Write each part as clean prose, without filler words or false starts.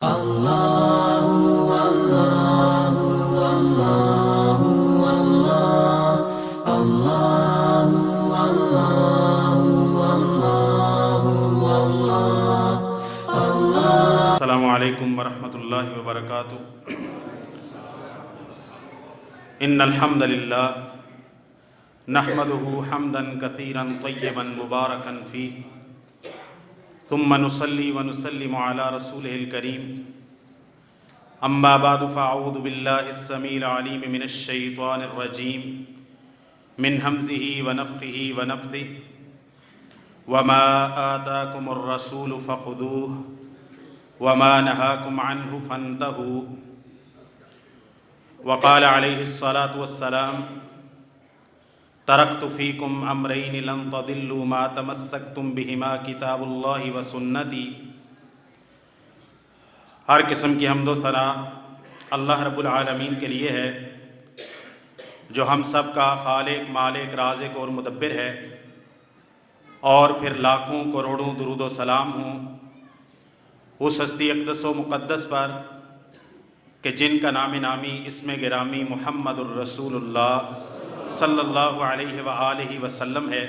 السلام علیکم ورحمۃ اللہ وبرکاتہ۔ ان الحمد للہ نحمده حمدا کثیرا طیبا مبارکا فیہ ثم نصلی ونسلم علی رسولہ الکریم اما بعد فاعوذ باللہ السمیع العلیم من الشیطان الرجیم من ہمزہ ونفخہ ونفثہ وما آتاکم الرسول فخذوہ وما نهاكم عنه فانتهوا وقال عليه الصلاة والسلام تركت فيكم أمرين لن تضلوا ما تمسكتم بهما كتاب الله وسنتي۔ ہر قسم کی حمد و ثنا اللہ رب العالمین کے لیے ہے جو ہم سب کا خالق، مالک، رازق اور مدبر ہے، اور پھر لاکھوں کروڑوں درود و سلام ہوں اس ہستی اقدس و مقدس پر کہ جن کا نام نامی اسم گرامی محمد الرسول اللہ صلی اللہ علیہ وآلہ وسلم ہے۔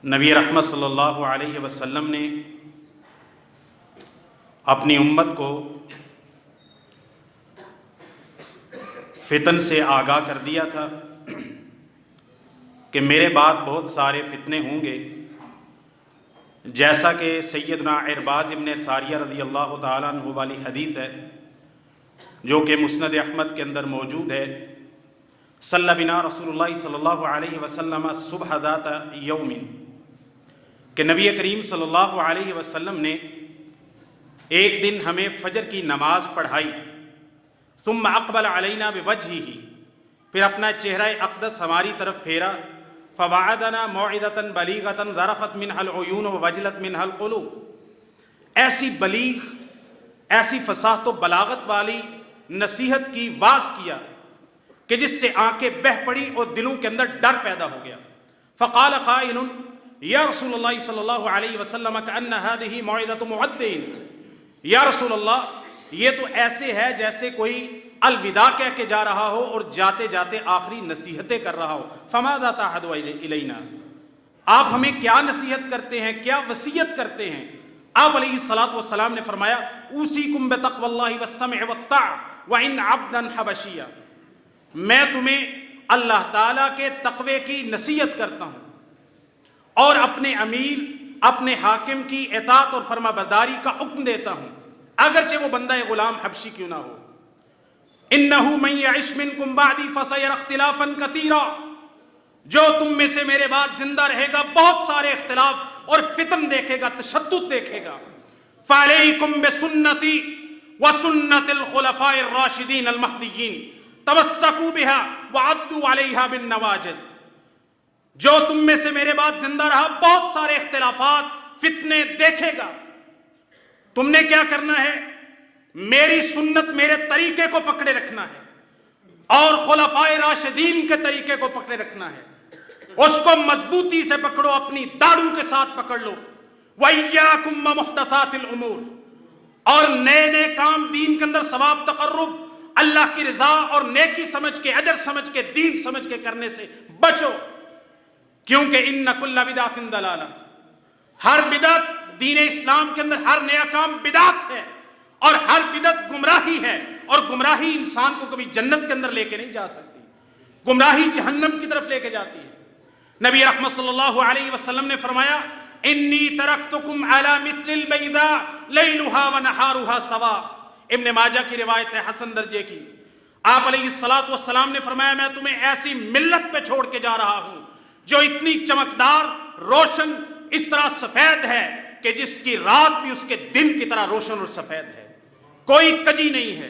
نبی رحمت صلی اللہ علیہ وسلم نے اپنی امت کو فتن سے آگاہ کر دیا تھا کہ میرے بعد بہت سارے فتنے ہوں گے، جیسا کہ سیدنا عرباض ابن ساریہ رضی اللہ تعالیٰ عنہ والی حدیث ہے جو کہ مسند احمد کے اندر موجود ہے۔ صلی بنا رسول اللہ صلی اللہ علیہ وسلم صبح ذات یوم، کہ نبی کریم صلی اللہ علیہ وسلم نے ایک دن ہمیں فجر کی نماز پڑھائی، ثم اقبل علینا بوجہہ، پھر اپنا چہرہ اقدس ہماری طرف پھیرا، فوعدنا موعظة بلیغة ذرفت منها العیون ووجلت منها القلوب، ایسی بلیغ، ایسی فصاحت و بلاغت والی نصیحت کی واعظ کیا کہ جس سے آنکھیں بہہ پڑی اور دلوں کے اندر ڈر پیدا ہو گیا۔ فقال قائل یا رسول اللہ صلی اللہ علیہ وسلم کأن هذه موعظة مودع، یا رسول اللہ یہ تو ایسے ہے جیسے کوئی الوداع کہہ کے جا رہا ہو اور جاتے جاتے آخری نصیحتیں کر رہا ہو۔ فماذا تعهد الینا، آپ ہمیں کیا نصیحت کرتے ہیں، کیا وصیت کرتے ہیں؟ آپ علیہ الصلوۃ والسلام نے فرمایا اوصیکم بتقوی اللہ والسمع والطاعہ وان عبدا حبشیا، میں تمہیں اللہ تعالیٰ کے تقوی کی نصیحت کرتا ہوں اور اپنے امیر، اپنے حاکم کی اطاعت اور فرما برداری کا حکم دیتا ہوں، اگرچہ وہ بندہ غلام حبشی کیوں نہ ہو۔ انہو من یعش منکم بعدی فسیر اختلافا کثیرا، جو تم میں سے میرے بعد زندہ رہے گا بہت سارے اختلاف اور فتن دیکھے گا، تشدد دیکھے گا۔ فعلیکم بسنتی وسنت الخلفاء الراشدین المہدیین تمسکوا بها وعضوا علیہا بالنواجذ، جو تم میں سے میرے بعد زندہ رہا بہت سارے اختلافات، فتنے دیکھے گا، تم نے کیا کرنا ہے؟ میری سنت، میرے طریقے کو پکڑے رکھنا ہے اور خلفائے راشدین کے طریقے کو پکڑے رکھنا ہے، اس کو مضبوطی سے پکڑو، اپنی داڑھوں کے ساتھ پکڑ لو۔ وَإِيَّاكُمْ وَمُحْدَثَاتِ الْأُمُورِ، اور نئے نئے کام دین کے اندر ثواب، تقرب، اللہ کی رضا اور نیکی سمجھ کے، اجر سمجھ کے، دین سمجھ کے کرنے سے بچو، کیونکہ ان کل بدعۃ ضلالہ، ہر بدعت دین اسلام کے اندر، ہر نیا کام بدعت ہے اور ہر بدعت گمراہی ہے، اور گمراہی انسان کو کبھی جنت کے اندر لے کے نہیں جا سکتی، گمراہی جہنم کی طرف لے کے جاتی ہے۔ نبی رحمت صلی اللہ علیہ وسلم نے فرمایا انی ترکتکم علی مثل البیضاء لیلها ونہارها سواء، ابن ماجہ کی روایت ہے حسن درجے کی۔ آپ علیہ الصلوۃ والسلام نے فرمایا میں تمہیں ایسی ملت پہ چھوڑ کے جا رہا ہوں جو اتنی چمکدار، روشن، اس طرح سفید ہے کہ جس کی رات بھی اس کے دن کی طرح روشن اور سفید ہے، کوئی کجی نہیں ہے،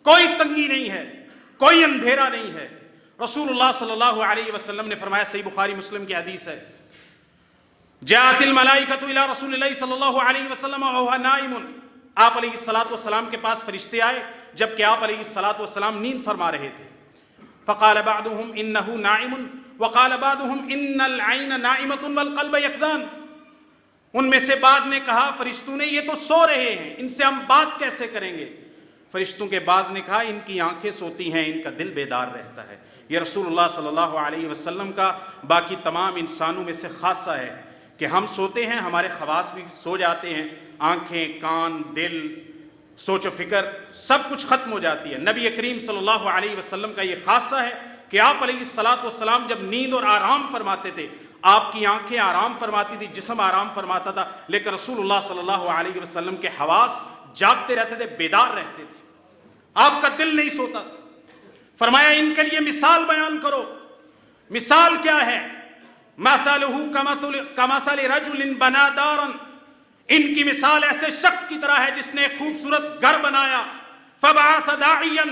کوئی تنگی نہیں ہے، کوئی اندھیرا نہیں ہے۔ رسول اللہ صلی اللہ علیہ وسلم نے فرمایا، صحیح بخاری مسلم کی حدیث ہے، جاءت الملائکۃ الی رسول اللہ صلی اللہ علیہ وسلم وهو نائم، آپ علیہ الصلوۃ والسلام کے پاس فرشتے آئے جبکہ آپ علیہ الصلوۃ والسلام نیند فرما رہے تھے۔ فقال بعضهم انه نائم وقال بعضهم ان العین نائمۃ والقلب یقظان، ان میں سے بعض نے کہا فرشتوں نے یہ تو سو رہے ہیں، ان سے ہم بات کیسے کریں گے؟ فرشتوں کے بعض نے کہا ان کی آنکھیں سوتی ہیں، ان کا دل بیدار رہتا ہے۔ یہ رسول اللہ صلی اللہ علیہ وسلم کا باقی تمام انسانوں میں سے خاصہ ہے کہ ہم سوتے ہیں، ہمارے خواص بھی سو جاتے ہیں، آنکھیں، کان، دل، سوچ و فکر سب کچھ ختم ہو جاتی ہے۔ نبی کریم صلی اللہ علیہ وسلم کا یہ خاصہ ہے کہ آپ علیہ الصلاۃ والسلام جب نیند اور آرام فرماتے تھے، آپ کی آنکھیں آرام فرماتی تھی، جسم آرام فرماتا تھا، لیکن رسول اللہ صلی اللہ علیہ وسلم کے حواس جاگتے رہتے تھے، بیدار رہتے تھے، آپ کا دل نہیں سوتا تھا۔ فرمایا ان کے لیے مثال بیان کرو۔ مثال کیا ہے؟ مثلہ کمثل رجل بنا دارا، ان کی مثال ایسے شخص کی طرح ہے جس نے ایک خوبصورت گھر بنایا، فبعث داعیا،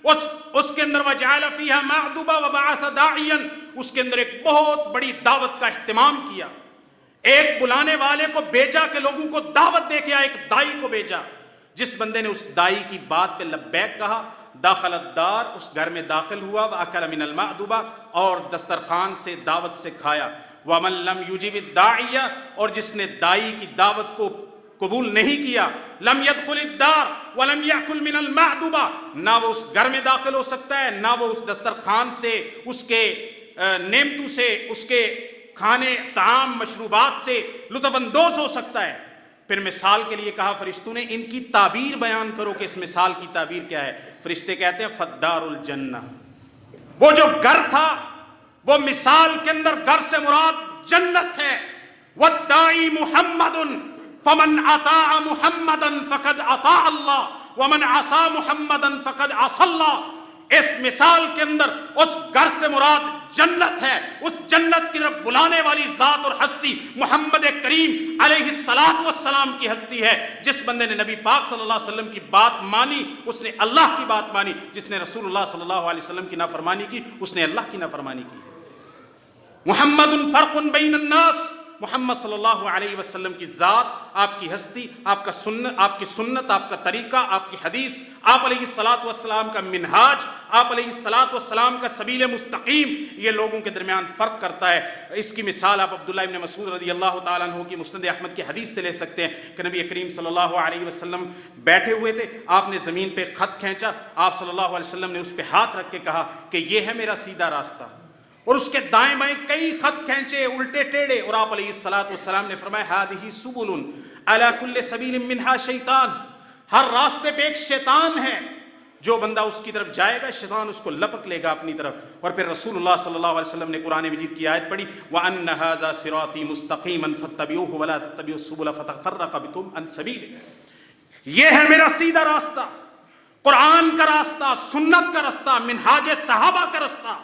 اس کے اندر وجعل فیہا معدبا وبعث داعیا، اس کے اندر ایک بہت بڑی دعوت کا اہتمام کیا، ایک بلانے والے کو بھیجا کہ لوگوں کو دعوت دے کے آئے، ایک دائی کو بھیجا۔ جس بندے نے اس دائی کی بات پہ لبیک کہا، داخل الدار، اس گھر میں داخل ہوا، وَأَكَلَ مِنَ الْمَعْدُبَةِ، اور دسترخوان سے دعوت سے کھایا، وَمَن لَمْ يُجِبِ الدَّاعِيَ، اور جس نے دائی کی دعوت کو قبول نہیں کیا، لَمْ يَدْخُلِ الدَّارِ وَلَمْ يَأْكُلْ مِنَ الْمَعْدُبَةِ، نہ وہ اس گھر میں داخل ہو سکتا ہے، نہ وہ اس دسترخوان سے، اس کے نعمتوں سے، اس کے کھانے طعام مشروبات سے لطف اندوز ہو سکتا ہے۔ پھر مثال کے لیے کہا فرشتوں نے ان کی تعبیر بیان کرو کہ اس مثال کی تعبیر کیا ہے۔ فرشتے کہتے ہیں فدار الجنہ، وہ جو گھر تھا وہ مثال کے اندر گھر سے مراد جنت ہے۔ والداعی محمد فمن اطاع محمدا فقد اطاع اللہ ومن عصى محمدا فقد عصى اللہ۔ اس مثال کے اندر اس گھر سے مراد جنت ہے، اس جنت کی طرف بلانے والی ذات اور ہستی محمد کریم علیہ الصلاۃ والسلام کی ہستی ہے۔ جس بندے نے نبی پاک صلی اللہ علیہ وسلم کی بات مانی اس نے اللہ کی بات مانی، جس نے رسول اللہ صلی اللہ علیہ وسلم کی نافرمانی کی اس نے اللہ کی نافرمانی کی۔ محمد فرق بین الناس، محمد صلی اللہ علیہ وسلم کی ذات، آپ کی ہستی، آپ کی سنت، آپ کا طریقہ، آپ کی حدیث، آپ علیہ الصلاۃ والسلام کا منہاج، آپ علیہ الصلاۃ والسلام کا سبیل مستقیم، یہ لوگوں کے درمیان فرق کرتا ہے۔ اس کی مثال آپ عبداللہ ابن مسعود رضی اللہ تعالیٰ عنہ کی مسند احمد کی حدیث سے لے سکتے ہیں کہ نبی کریم صلی اللہ علیہ وسلم بیٹھے ہوئے تھے، آپ نے زمین پہ خط کھینچا، آپ صلی اللہ علیہ وسلم نے اس پہ ہاتھ رکھ کے کہا کہ یہ ہے میرا سیدھا راستہ، اور اس کے دائیں بائیں کئی خط کھینچے الٹے ٹیڑھے، اور آپ علیہ الصلاۃ والسلام نے فرمایا ہذہ سبل علی کل سبیل منہا شیطان، ہر راستے پہ ایک شیطان ہے، جو بندہ اس کی طرف جائے گا شیطان اس کو لپک لے گا اپنی طرف۔ اور پھر رسول اللہ صلی اللہ علیہ وسلم نے قرآن مجید کی آیت پڑھی وَأَنَّ هَذَا صِرَاطِي مُسْتَقِيمًا فَاتَّبِعُوهُ وَلَا تَتَّبِعُوا السُّبُلَ فَتَفَرَّقَ بِكُمْ عَنْ سَبِيلِهِ، یہ ہے میرا سیدھا راستہ، قرآن کا راستہ، سنت کا راستہ، منہاج صحابہ کا راستہ۔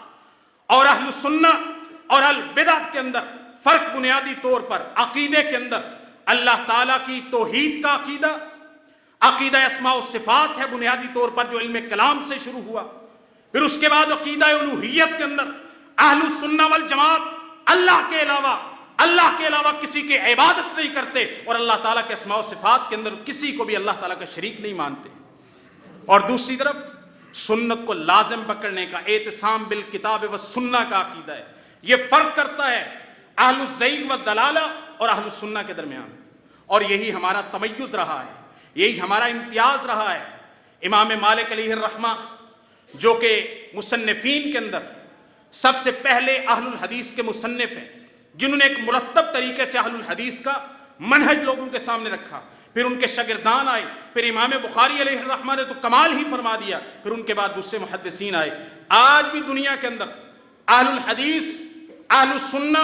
اور اہل سنت اور اہل بدعت کے اندر فرق بنیادی طور پر عقیدے کے اندر اللہ تعالیٰ کی توحید کا عقیدہ، عقیدہ اسماء و صفات ہے بنیادی طور پر جو علم کلام سے شروع ہوا، پھر اس کے بعد عقیدہ الوہیت کے اندر اہل سنت والجماعت اللہ کے علاوہ کسی کی عبادت نہیں کرتے، اور اللہ تعالیٰ کے اسماء و صفات کے اندر کسی کو بھی اللہ تعالیٰ کا شریک نہیں مانتے۔ اور دوسری طرف سنت کو لازم پکڑنے کا، اعتصام بالکتاب و سنہ کا عقیدہ ہے۔ یہ فرق کرتا ہے اہل الزیغ و دلالہ اور اہل السنہ کے درمیان، اور یہی ہمارا تمیز رہا ہے، یہی ہمارا امتیاز رہا ہے۔ امام مالک علیہ الرحمہ جو کہ مصنفین کے اندر سب سے پہلے اہل الحدیث کے مصنف ہیں، جنہوں نے ایک مرتب طریقے سے اہل الحدیث کا منہج لوگوں کے سامنے رکھا، پھر ان کے شاگردان آئے، پھر امام بخاری علیہ الرحمہ نے تو کمال ہی فرما دیا، پھر ان کے بعد دوسرے محدثین آئے۔ آج بھی دنیا کے اندر اہل الحدیث، اہل السنہ،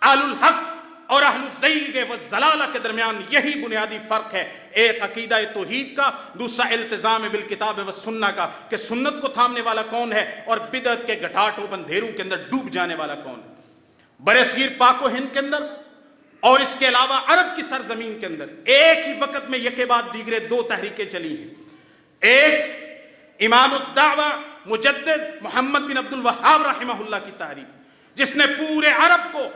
اہل الحق اور اہل الزیغ والضلالہ کے درمیان یہی بنیادی فرق ہے، ایک عقیدہ توحید کا، دوسرا التزام بالکتاب والسنہ کا، کہ سنت کو تھامنے والا کون ہے اور بدعت کے گھٹاٹوں اندھیروں کے اندر ڈوب جانے والا کون ہے۔ برصغیر پاک و ہند کے اندر اور اس کے علاوہ عرب کی سرزمین کے اندر ایک ہی وقت میں یکے بعد دیگرے دو تحریکیں چلی ہیں۔ ایک امام الدعوہ مجدد محمد بن عبد الوہاب رحمہ اللہ کی تحریک، جس نے پورے عرب کو،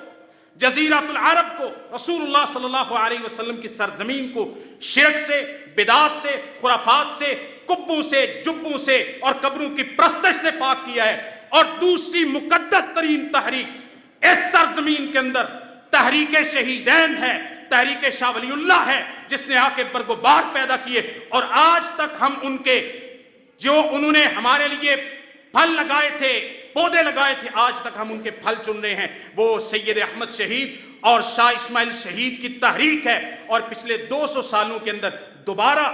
جزیرۃ العرب کو، رسول اللہ صلی اللہ علیہ وسلم کی سرزمین کو شرک سے، بدعات سے، خرافات سے، قبوں سے، جبوں سے اور قبروں کی پرستش سے پاک کیا ہے۔ اور دوسری مقدس ترین تحریک اس سرزمین کے اندر تحریک شہیدین ہے، تحریک شاہ ولی اللہ ہے جس نے آ کے برگوبار پیدا کیے، اور آج تک ہم ان کے جو انہوں نے ہمارے لیے پھل لگائے تھے، پودے لگائے تھے، آج تک ہم ان کے پھل چن رہے ہیں۔ وہ سید احمد شہید اور شاہ اسماعیل شہید کی تحریک ہے، اور پچھلے 200 سالوں کے اندر دوبارہ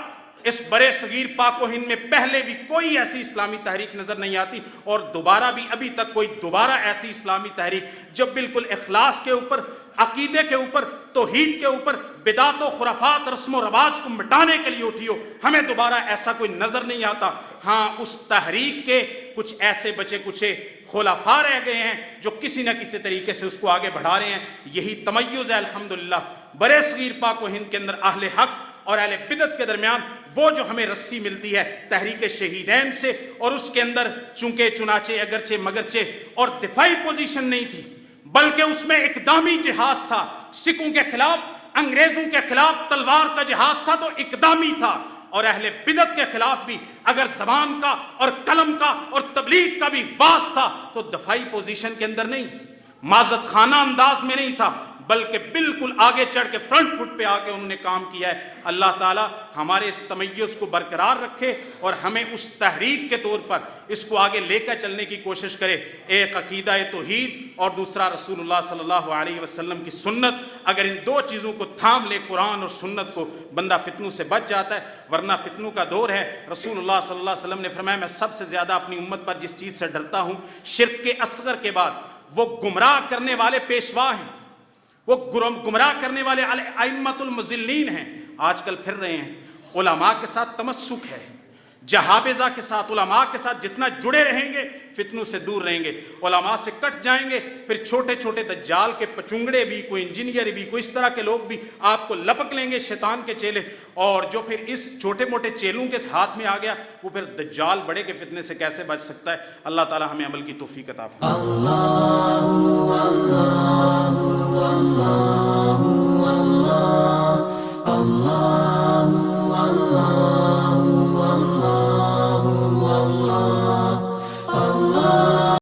اس برے صغیر پاک و ہند میں پہلے بھی کوئی ایسی اسلامی تحریک نظر نہیں آتی، اور دوبارہ بھی ابھی تک کوئی دوبارہ ایسی اسلامی تحریک جو بالکل اخلاص کے اوپر، عقیدے کے اوپر، توحید کے اوپر، بدعت و خرافات، رسم و رواج کو مٹانے کے لیے اٹھی ہو، ہمیں دوبارہ ایسا کوئی نظر نہیں آتا۔ ہاں، اس تحریک کے کچھ ایسے بچے کچے خلفاء رہ گئے ہیں جو کسی نہ کسی طریقے سے اس کو آگے بڑھا رہے ہیں۔ یہی تمیز ہے الحمدللہ برے صغیر پاک و ہند کے اندر اہل حق اور اہل بدعت کے درمیان۔ وہ جو ہمیں رسی ملتی ہے تحریک شہیدین سے، اور اس کے اندر چونکہ چنانچہ اگرچہ مگرچہ اور دفاعی پوزیشن نہیں تھی، بلکہ اس میں اقدامی جہاد تھا، سکھوں کے خلاف، انگریزوں کے خلاف تلوار کا جہاد تھا تو اقدامی تھا، اور اہل بدعت کے خلاف بھی اگر زبان کا اور قلم کا اور تبلیغ کا بھی واس تھا تو دفاعی پوزیشن کے اندر نہیں، معذت خانہ انداز میں نہیں تھا، بلکہ بالکل آگے چڑھ کے فرنٹ فٹ پہ آ کے انہوں نے کام کیا ہے۔ اللہ تعالیٰ ہمارے اس تمیز کو برقرار رکھے اور ہمیں اس تحریک کے طور پر اس کو آگے لے کر چلنے کی کوشش کرے۔ ایک عقیدہ توحید اور دوسرا رسول اللہ صلی اللہ علیہ وسلم کی سنت، اگر ان دو چیزوں کو تھام لے قرآن اور سنت کو، بندہ فتنوں سے بچ جاتا ہے، ورنہ فتنوں کا دور ہے۔ رسول اللہ صلی اللہ علیہ وسلم نے فرمایا میں سب سے زیادہ اپنی امت پر جس چیز سے ڈرتا ہوں، شرک کے اصغر کے بعد وہ گمراہ کرنے والے پیشوا ہیں، وہ گمراہ کرنے والے ائمۃ المضلین ہیں، آج کل پھر رہے ہیں۔ علماء کے ساتھ تمسک ہے، جہابذہ کے ساتھ، علماء کے ساتھ جتنا جڑے رہیں گے فتنوں سے دور رہیں گے، علماء سے کٹ جائیں گے، پھر چھوٹے چھوٹے دجال کے پچونگڑے بھی، کوئی انجینئر بھی، کوئی اس طرح کے لوگ بھی آپ کو لپک لیں گے، شیطان کے چیلے، اور جو پھر اس چھوٹے موٹے چیلوں کے ہاتھ میں آ گیا وہ پھر دجال بڑے کے فتنے سے کیسے بچ سکتا ہے۔ اللہ تعالی ہمیں عمل کی توفیق عطا فرمائے۔